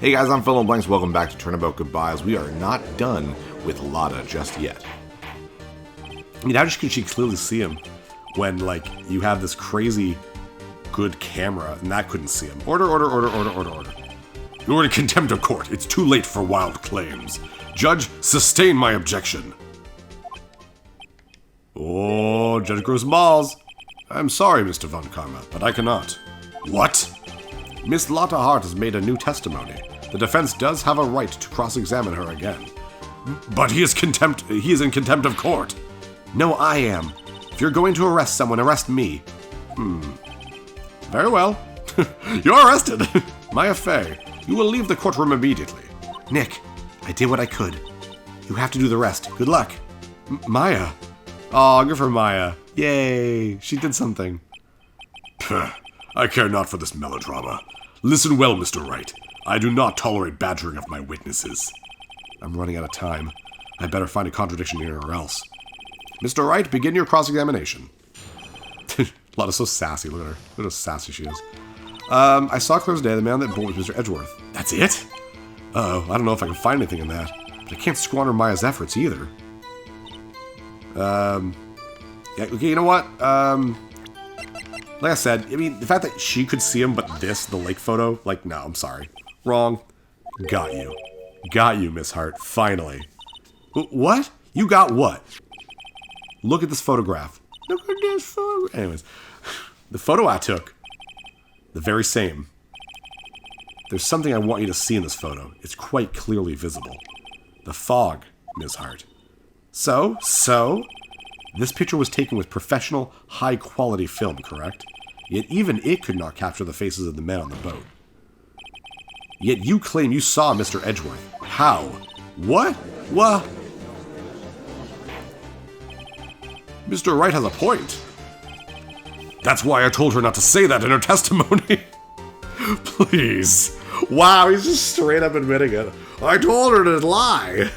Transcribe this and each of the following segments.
Hey guys, I'm PhilInTheBlanks. Welcome back to Turnabout Goodbyes. We are not done with Lotta just yet. I mean, how could she clearly see him when, like, you have this crazy good camera and that couldn't see him? Order. You're in contempt of court. It's too late for wild claims. Judge, sustain my objection. Oh, Judge grows balls. I'm sorry, Mr. Von Karma, but I cannot. What? Miss Lotta Hart has made a new testimony. The defense does have a right to cross-examine her again. But he is in contempt of court. No, I am. If you're going to arrest someone, arrest me. Very well. You're arrested. Maya Fey, you will leave the courtroom immediately. Nick, I did what I could. You have to do the rest. Good luck. Maya. Aw, good for Maya. Yay, she did something. I care not for this melodrama. Listen well, Mr. Wright. I do not tolerate badgering of my witnesses. I'm running out of time. I better find a contradiction here or else. Mr. Wright, begin your cross-examination. Lotta's so sassy. Look at her. Look at how sassy she is. I saw clear as day the man that bowled with Mr. Edgeworth. That's it? Uh-oh, I don't know if I can find anything in that. But I can't squander Maya's efforts either. Yeah, okay, you know what? Like I said, I mean, the fact that she could see him, but the lake photo, like, no, I'm sorry. Wrong. Got you. Got you, Miss Hart, finally. What? You got what? Look at this photograph. Look at this photo. Anyways, the photo I took, the very same. There's something I want you to see in this photo. It's quite clearly visible. The fog, Miss Hart. So, this picture was taken with professional, high-quality film, correct? Yet even it could not capture the faces of the men on the boat. Yet you claim you saw Mr. Edgeworth. How? What? What? Mr. Wright has a point. That's why I told her not to say that in her testimony. Please. Wow, he's just straight up admitting it. I told her to lie.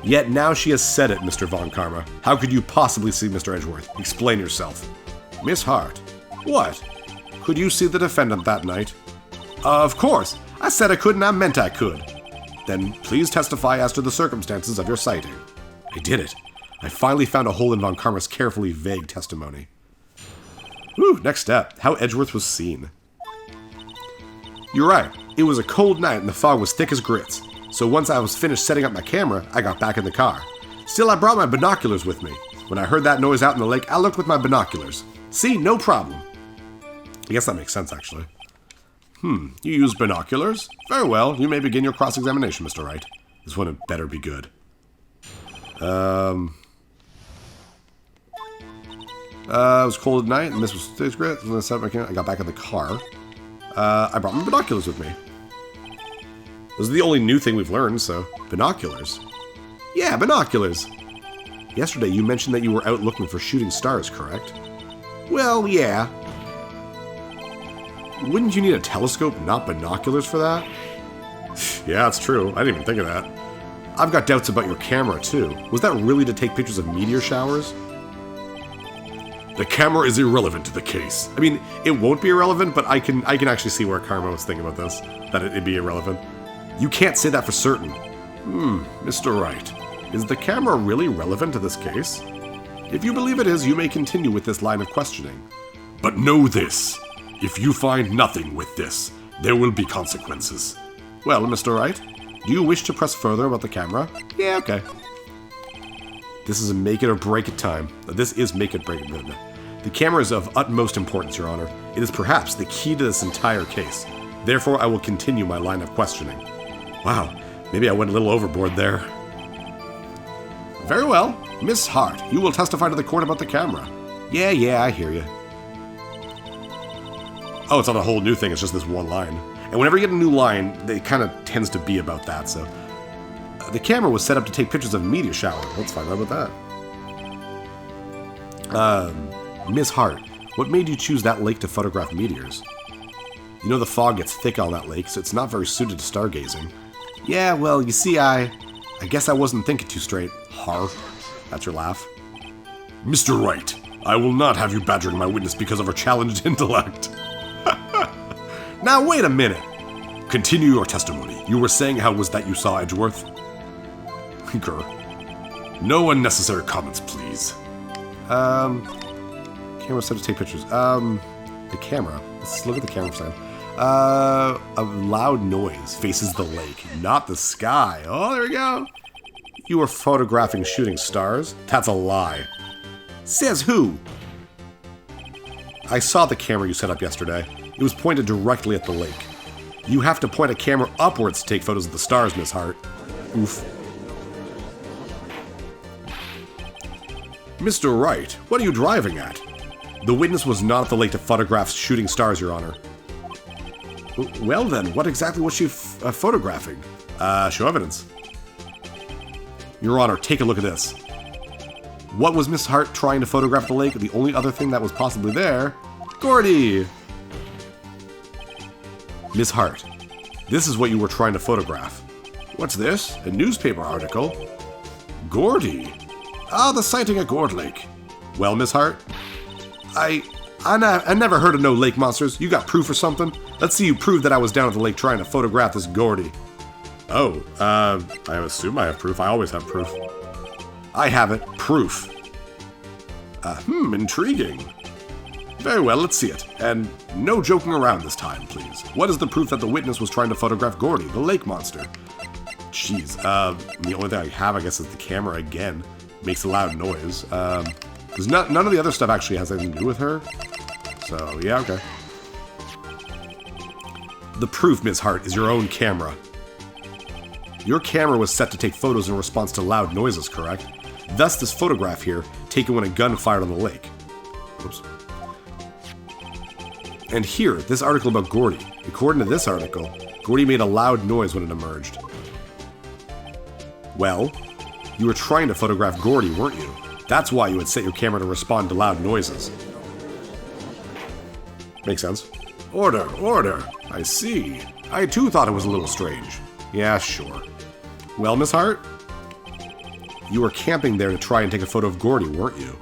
Yet now she has said it, Mr. Von Karma. How could you possibly see Mr. Edgeworth? Explain yourself. Miss Hart. What? Could you see the defendant that night? Of course. I said I couldn't, I meant I could. Then please testify as to the circumstances of your sighting. I did it. I finally found a hole in Von Karma's carefully vague testimony. Whew, next step. How Edgeworth was seen. You're right. It was a cold night and the fog was thick as grits. So once I was finished setting up my camera, I got back in the car. Still, I brought my binoculars with me. When I heard that noise out in the lake, I looked with my binoculars. See, no problem. I guess that makes sense, actually. You used binoculars? Very well, you may begin your cross-examination, Mr. Wright. This one had better be good. It was cold at night, and this was stage grit. When I set up my camera, I got back in the car. I brought my binoculars with me. This is the only new thing we've learned, so... Binoculars. Yeah, binoculars. Yesterday you mentioned that you were out looking for shooting stars, correct? Well, yeah. Wouldn't you need a telescope, not binoculars for that? Yeah, that's true. I didn't even think of that. I've got doubts about your camera, too. Was that really to take pictures of meteor showers? The camera is irrelevant to the case. I mean, it won't be irrelevant, but I can actually see where Karma was thinking about this. That it'd be irrelevant. You can't say that for certain. Mr. Wright, is the camera really relevant to this case? If you believe it is, you may continue with this line of questioning. But know this. If you find nothing with this, there will be consequences. Well, Mr. Wright, do you wish to press further about the camera? Yeah, okay. This is a make it or break it time. This is make it break it. The camera is of utmost importance, Your Honor. It is perhaps the key to this entire case. Therefore, I will continue my line of questioning. Wow, maybe I went a little overboard there. Very well. Miss Hart, you will testify to the court about the camera. Yeah, I hear you. Oh, it's not a whole new thing, it's just this one line. And whenever you get a new line, it kind of tends to be about that, so... the camera was set up to take pictures of a meteor shower. Let's find out about that. Miss Hart, what made you choose that lake to photograph meteors? You know the fog gets thick on that lake, so it's not very suited to stargazing. Yeah, well, you see, I guess I wasn't thinking too straight. Har. That's your laugh. Mr. Wright, I will not have you badgering my witness because of her challenged intellect. Now, wait a minute. Continue your testimony. You were saying how was that you saw Edgeworth? Grr. No unnecessary comments, please. Camera set to take pictures. The camera. Let's look at the camera side. A loud noise faces the lake, not the sky. Oh, there we go. You were photographing shooting stars? That's a lie. Says who? I saw the camera you set up yesterday. It was pointed directly at the lake. You have to point a camera upwards to take photos of the stars, Miss Hart. Oof. Mr. Wright, what are you driving at? The witness was not at the lake to photograph shooting stars, Your Honor. Well then, what exactly was she photographing? Show evidence. Your Honor, take a look at this. What was Miss Hart trying to photograph at the lake? The only other thing that was possibly there? Gordy! Miss Hart, this is what you were trying to photograph. What's this? A newspaper article? Gordy! Ah, the sighting at Gourd Lake. Well, Miss Hart? I never heard of no lake monsters. You got proof or something? Let's see you prove that I was down at the lake trying to photograph this Gordy. Oh, I assume I have proof. I always have proof. I have it. Proof. Intriguing. Very well, let's see it. And no joking around this time, please. What is the proof that the witness was trying to photograph Gordy, the lake monster? Jeez, the only thing I have, I guess, is the camera again. Makes a loud noise. Because none of the other stuff actually has anything to do with her. So, yeah, okay. The proof, Ms. Hart, is your own camera. Your camera was set to take photos in response to loud noises, correct? Thus, this photograph here, taken when a gun fired on the lake. Oops. And here, this article about Gordy. According to this article, Gordy made a loud noise when it emerged. Well, you were trying to photograph Gordy, weren't you? That's why you would set your camera to respond to loud noises. Makes sense. Order, order. I see. I too thought it was a little strange. Yeah, sure. Well, Miss Hart? You were camping there to try and take a photo of Gordy, weren't you?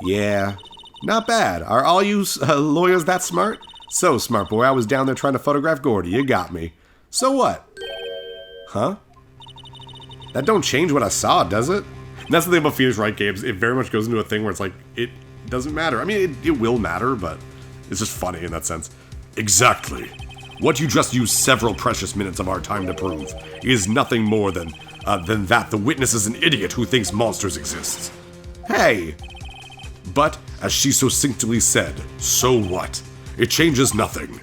Yeah. Not bad. Are all you lawyers that smart? So smart, boy. I was down there trying to photograph Gordy. You got me. So what? Huh? That don't change what I saw, does it? And that's the thing about Phoenix Wright games. It very much goes into a thing where it's like, it doesn't matter. I mean, it will matter, but it's just funny in that sense. Exactly. What you just used several precious minutes of our time to prove is nothing more than that the witness is an idiot who thinks monsters exist. Hey! But, as she so succinctly said, so what? It changes nothing.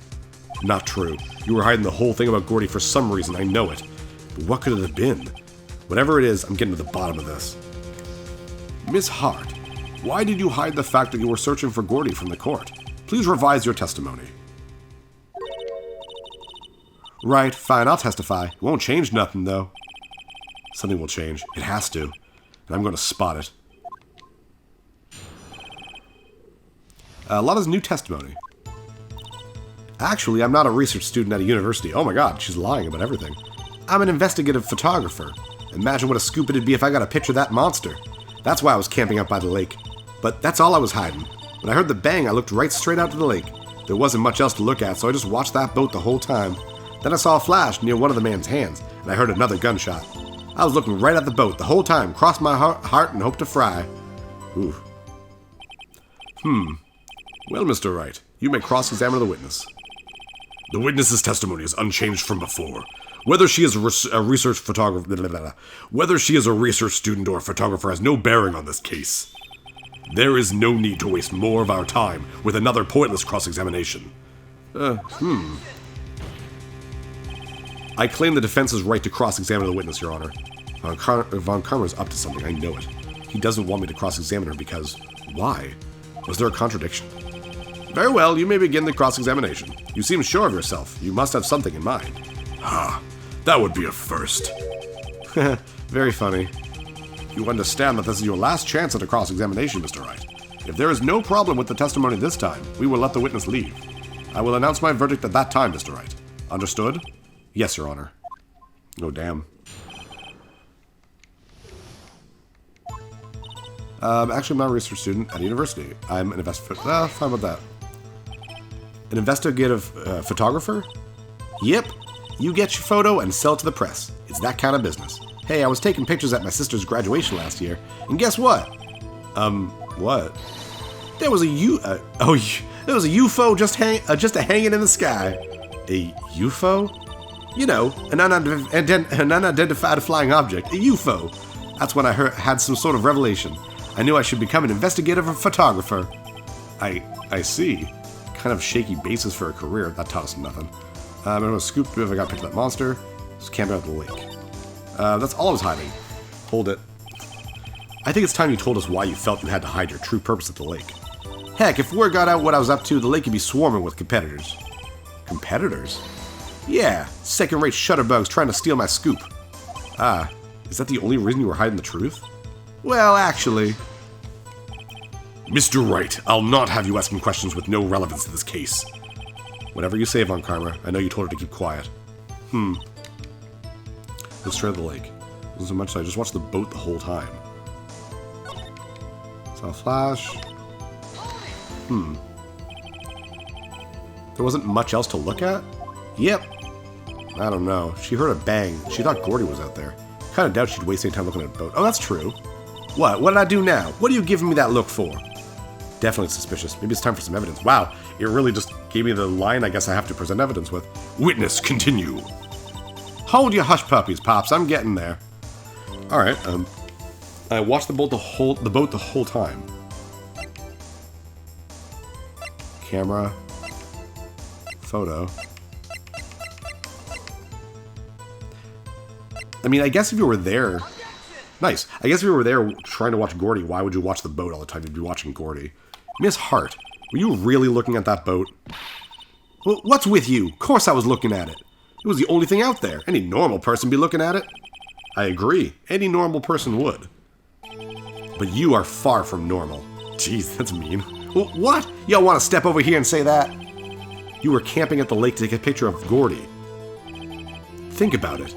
Not true. You were hiding the whole thing about Gordy for some reason, I know it. But what could it have been? Whatever it is, I'm getting to the bottom of this. Miss Hart, why did you hide the fact that you were searching for Gordy from the court? Please revise your testimony. Right, fine, I'll testify. It won't change nothing, though. Something will change. It has to. And I'm going to spot it. Lotta's new testimony. Actually, I'm not a research student at a university. Oh my god, she's lying about everything. I'm an investigative photographer. Imagine what a scoop it'd be if I got a picture of that monster. That's why I was camping out by the lake. But that's all I was hiding. When I heard the bang, I looked right straight out to the lake. There wasn't much else to look at, so I just watched that boat the whole time. Then I saw a flash near one of the man's hands, and I heard another gunshot. I was looking right at the boat the whole time, crossed my heart and hoped to fry. Ooh. Well, Mr. Wright, you may cross-examine the witness. The witness's testimony is unchanged from before. Whether she is a research photographer, whether she is a research student or a photographer has no bearing on this case. There is no need to waste more of our time with another pointless cross-examination. I claim the defense's right to cross-examine the witness, Your Honor. Von Karma is up to something, I know it. He doesn't want me to cross-examine her because... why? Was there a contradiction? Very well, you may begin the cross-examination. You seem sure of yourself. You must have something in mind. Ah, that would be a first. Very funny. You understand that this is your last chance at a cross-examination, Mr. Wright. If there is no problem with the testimony this time, we will let the witness leave. I will announce my verdict at that time, Mr. Wright. Understood? Yes, Your Honor. Oh, damn. Actually, I'm not a research student at a university. I'm an fine about that. An investigative photographer? Yep. You get your photo and sell it to the press. It's that kind of business. Hey, I was taking pictures at my sister's graduation last year, and guess what? What? There was a there was a UFO just hanging in the sky. A UFO? You know, an unidentified flying object. A UFO. That's when I had some sort of revelation. I knew I should become an investigative photographer. I see. Kind of shaky basis for a career. That taught us nothing. I'm gonna scoop if I got picked up that monster. Just camp out at the lake. That's all I was hiding. Hold it. I think it's time you told us why you felt you had to hide your true purpose at the lake. Heck, if word got out what I was up to, the lake could be swarming with competitors. Competitors? Yeah, second-rate shutterbugs trying to steal my scoop. Ah, is that the only reason you were hiding the truth? Well, actually... Mr. Wright, I'll not have you asking questions with no relevance to this case. Whatever you say, Von Karma. I know you told her to keep quiet. Go straight to the lake. Wasn't so much, so I just watched the boat the whole time. Saw a flash. There wasn't much else to look at? Yep. I don't know. She heard a bang. She thought Gordy was out there. Kind of doubt she'd waste any time looking at a boat. Oh, that's true. What? What did I do now? What are you giving me that look for? Definitely suspicious. Maybe it's time for some evidence. Wow, it really just gave me the line I guess I have to present evidence with. Witness, continue. Hold your hush puppies, Pops. I'm getting there. Alright, I watched the boat the whole time. Camera. Photo. I mean, I guess if you were there... Nice. I guess if you were there trying to watch Gordy, why would you watch the boat all the time? You'd be watching Gordy. Miss Hart, were you really looking at that boat? Well, what's with you? Of course I was looking at it. It was the only thing out there. Any normal person would be looking at it. I agree. Any normal person would. But you are far from normal. Jeez, that's mean. Well, what? Y'all want to step over here and say that? You were camping at the lake to take a picture of Gordy. Think about it.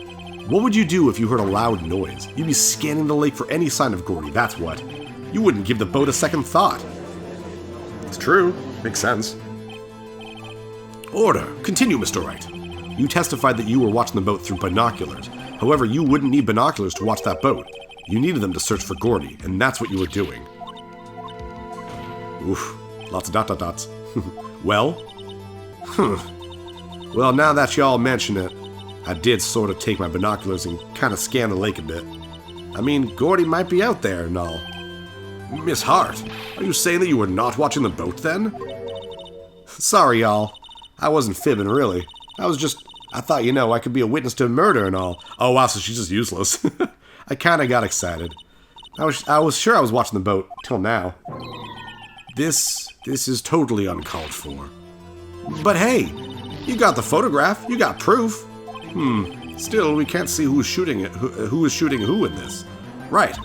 What would you do if you heard a loud noise? You'd be scanning the lake for any sign of Gordy, that's what. You wouldn't give the boat a second thought. It's true. Makes sense. Order. Continue, Mr. Wright. You testified that you were watching the boat through binoculars. However, you wouldn't need binoculars to watch that boat. You needed them to search for Gordy, and that's what you were doing. Oof. Lots of dots. Well? Well, now that y'all mention it, I did sort of take my binoculars and kind of scan the lake a bit. I mean, Gordy might be out there and all. Miss Hart, are you saying that you were not watching the boat then? Sorry, y'all. I wasn't fibbing, really. I thought, I could be a witness to a murder and all. Oh, wow, so she's just useless. I kind of got excited. I was sure I was watching the boat, till now. This is totally uncalled for. But hey, you got the photograph, you got proof. Still, we can't see who is shooting who in this. Right.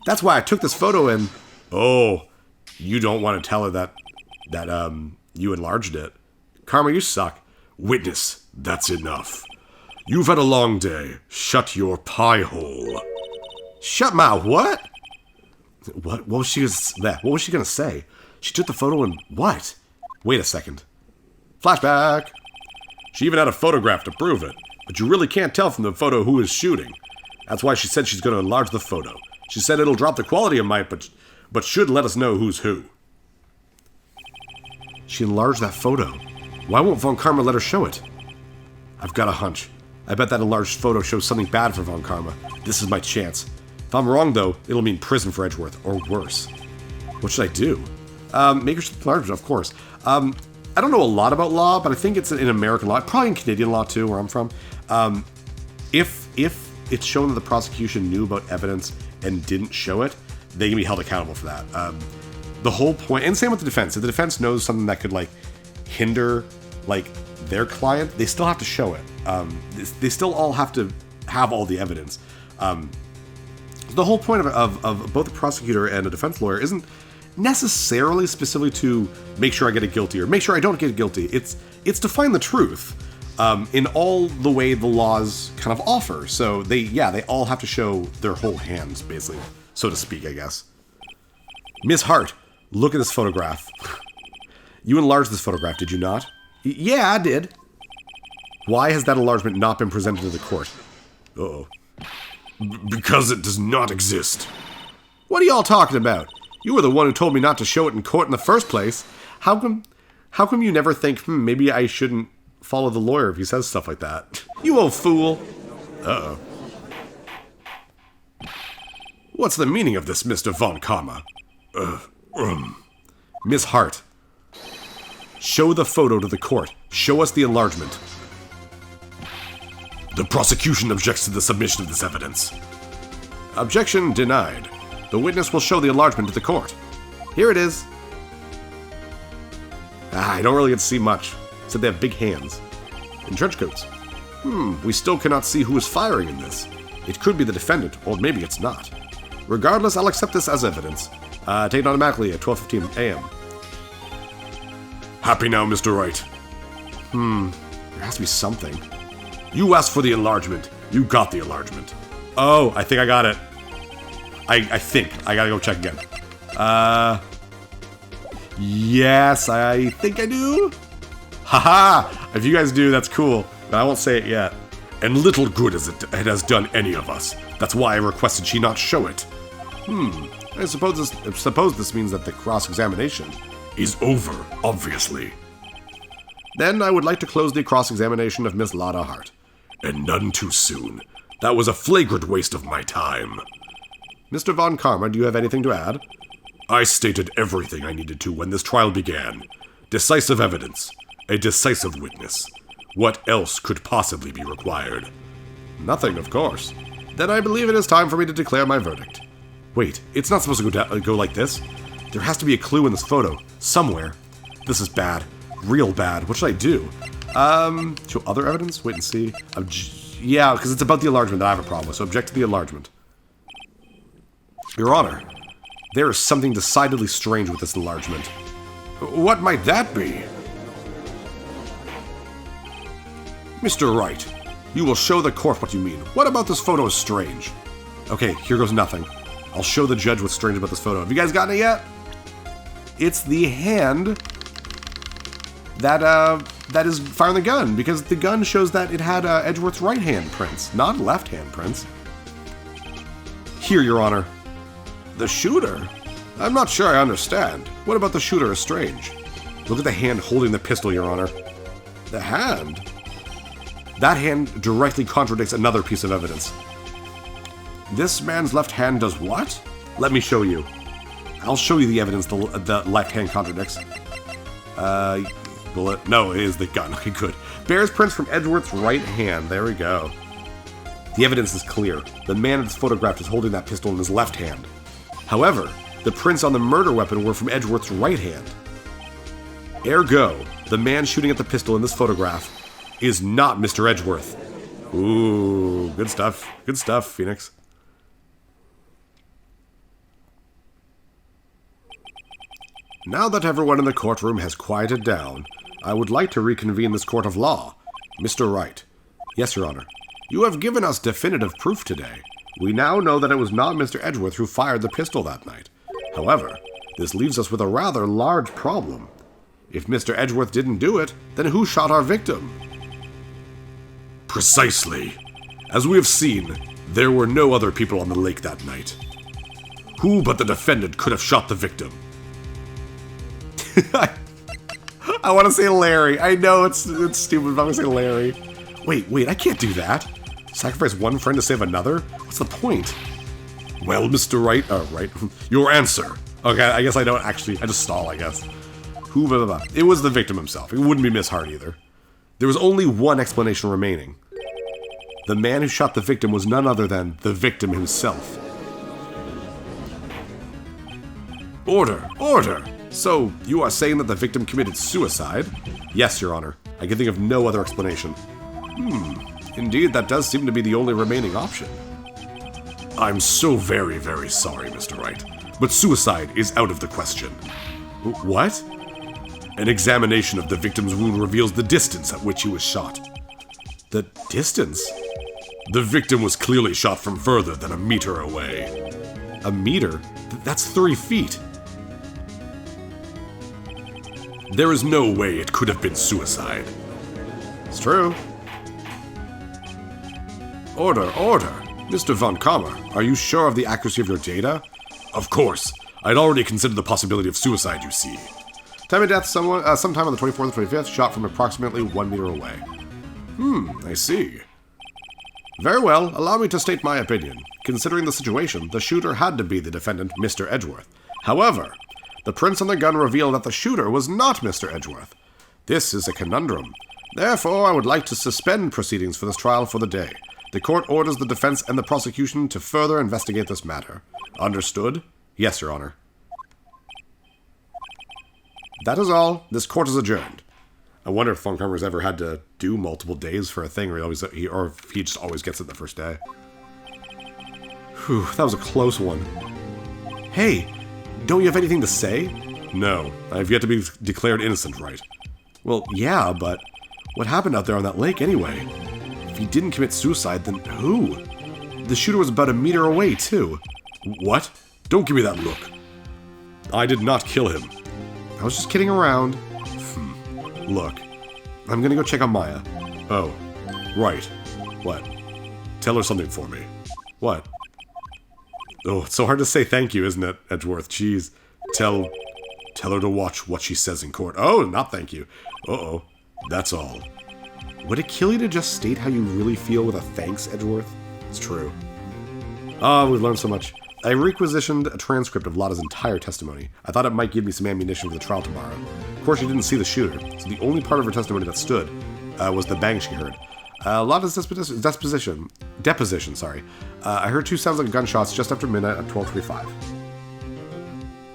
That's why I took this photo and... Oh, you don't want to tell her that you enlarged it. Karma, you suck. Witness, that's enough. You've had a long day. Shut your pie hole. Shut my what? What was she gonna say? She took the photo and what? Wait a second. Flashback. She even had a photograph to prove it, but you really can't tell from the photo who is shooting. That's why she said she's going to enlarge the photo. She said it'll drop the quality of might, but should let us know who's who. She enlarged that photo. Why won't Von Karma let her show it? I've got a hunch. I bet that enlarged photo shows something bad for Von Karma. This is my chance. If I'm wrong, though, it'll mean prison for Edgeworth, or worse. What should I do? Make her enlarge it, of course. I don't know a lot about law, but I think it's in American law, probably in Canadian law too, where I'm from. If it's shown that the prosecution knew about evidence and didn't show it, they can be held accountable for that. The whole point, and same with the defense. If the defense knows something that could hinder their client, they still have to show it. They still all have to have all the evidence. The whole point of both a prosecutor and a defense lawyer isn't necessarily specifically to make sure I get guilty or make sure I don't get guilty. It's to find the truth in all the way the laws kind of offer. So they all have to show their whole hands, basically, so to speak, I guess. Miss Hart, look at this photograph. You enlarged this photograph, did you not? Yeah, I did. Why has that enlargement not been presented to the court? Uh-oh. Because it does not exist. What are y'all talking about? You were the one who told me not to show it in court in the first place. How come you never think, maybe I shouldn't follow the lawyer if he says stuff like that? You old fool. Uh-oh. What's the meaning of this, Mr. Von Karma? Miss Hart. Show the photo to the court. Show us the enlargement. The prosecution objects to the submission of this evidence. Objection denied. The witness will show the enlargement to the court. Here it is. I don't really get to see much. Said they have big hands. And trench coats. We still cannot see who is firing in this. It could be the defendant, or maybe it's not. Regardless, I'll accept this as evidence. Taken automatically at 12:15 a.m. Happy now, Mr. Wright? There has to be something. You asked for the enlargement. You got the enlargement. Oh, I think I got it. I think. I gotta go check again. Yes, I think I do. Haha! If you guys do, that's cool. But I won't say it yet. And little good as it has done any of us. That's why I requested she not show it. I suppose this means that the cross-examination is over, obviously. Then I would like to close the cross-examination of Miss Lotta Hart. And none too soon. That was a flagrant waste of my time. Mr. Von Karma, do you have anything to add? I stated everything I needed to when this trial began. Decisive evidence. A decisive witness. What else could possibly be required? Nothing, of course. Then I believe it is time for me to declare my verdict. Wait, it's not supposed to go like this. There has to be a clue in this photo. Somewhere. This is bad. Real bad. What should I do? Show other evidence? Wait and see. Yeah, because it's about the enlargement that I have a problem with, so object to the enlargement. Your Honor, there is something decidedly strange with this enlargement. What might that be? Mr. Wright, you will show the court what you mean. What about this photo is strange? Okay, here goes nothing. I'll show the judge what's strange about this photo. Have you guys gotten it yet? It's the hand that is firing the gun, because the gun shows that it had Edgeworth's right hand prints, not left hand prints. Here, Your Honor. The shooter? I'm not sure I understand. What about the shooter is strange? Look at the hand holding the pistol, Your Honor. The hand? That hand directly contradicts another piece of evidence. This man's left hand does what? Let me show you. I'll show you the evidence the left hand contradicts. No, it is the gun. Okay, good. Bears prints from Edgeworth's right hand. There we go. The evidence is clear. The man that's photographed is holding that pistol in his left hand. However, the prints on the murder weapon were from Edgeworth's right hand. Ergo, the man shooting at the pistol in this photograph is not Mr. Edgeworth. Ooh, good stuff. Good stuff, Phoenix. Now that everyone in the courtroom has quieted down, I would like to reconvene this court of law. Mr. Wright. Yes, Your Honor. You have given us definitive proof today. We now know that it was not Mr. Edgeworth who fired the pistol that night. However, this leaves us with a rather large problem. If Mr. Edgeworth didn't do it, then who shot our victim? Precisely. As we have seen, there were no other people on the lake that night. Who but the defendant could have shot the victim? I want to say Larry. I know it's stupid, but I'm going to say Larry. Wait, I can't do that. Sacrifice one friend to save another? What's the point? Well, Mr. Wright, right, your answer. Okay, I guess I don't actually, I just stall, I guess. Who, blah, blah, blah. It was the victim himself. It wouldn't be Miss Hart either. There was only one explanation remaining. The man who shot the victim was none other than the victim himself. Order! So, you are saying that the victim committed suicide? Yes, Your Honor. I can think of no other explanation. Indeed, that does seem to be the only remaining option. I'm so very, very sorry, Mr. Wright, but suicide is out of the question. What? An examination of the victim's wound reveals the distance at which he was shot. The distance? The victim was clearly shot from further than a meter away. A meter? That's 3 feet. There is no way it could have been suicide. It's true. Order, order. Mr. Von Karma, are you sure of the accuracy of your data? Of course. I'd already considered the possibility of suicide, you see. Time of death, sometime on the 24th or 25th, shot from approximately 1 meter away. I see. Very well, allow me to state my opinion. Considering the situation, the shooter had to be the defendant, Mr. Edgeworth. However, the prints on the gun reveal that the shooter was not Mr. Edgeworth. This is a conundrum. Therefore, I would like to suspend proceedings for this trial for the day. The court orders the defense and the prosecution to further investigate this matter. Understood? Yes, Your Honor. That is all. This court is adjourned. I wonder if Von Karma's ever had to do multiple days for a thing, or if he just always gets it the first day. Whew, that was a close one. Hey, don't you have anything to say? No, I have yet to be declared innocent, Wright. Well, yeah, but what happened out there on that lake anyway? If he didn't commit suicide, then who? The shooter was about 1 meter away, too. What? Don't give me that look. I did not kill him. I was just kidding around. Look. I'm gonna go check on Maya. Oh, right. What? Tell her something for me. What? Oh, it's so hard to say thank you, isn't it, Edgeworth? Jeez. Tell her to watch what she says in court. Oh, not thank you. Uh-oh. That's all. Would it kill you to just state how you really feel with a thanks, Edgeworth? It's true. Oh, we've learned so much. I requisitioned a transcript of Lotta's entire testimony. I thought it might give me some ammunition for the trial tomorrow. Of course, she didn't see the shooter, so the only part of her testimony that stood was the bang she heard. Lotta's deposition. I heard 2 sounds like gunshots just after midnight at 12:25.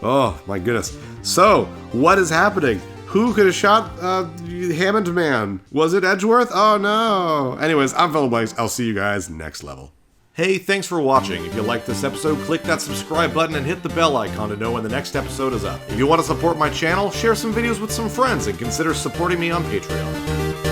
Oh, my goodness. So, what is happening? Who could have shot Hammond Man? Was it Edgeworth? Oh, no. Anyways, I'm PhilInTheBlanks. I'll see you guys next level. Hey, thanks for watching. If you liked this episode, click that subscribe button and hit the bell icon to know when the next episode is up. If you want to support my channel, share some videos with some friends and consider supporting me on Patreon.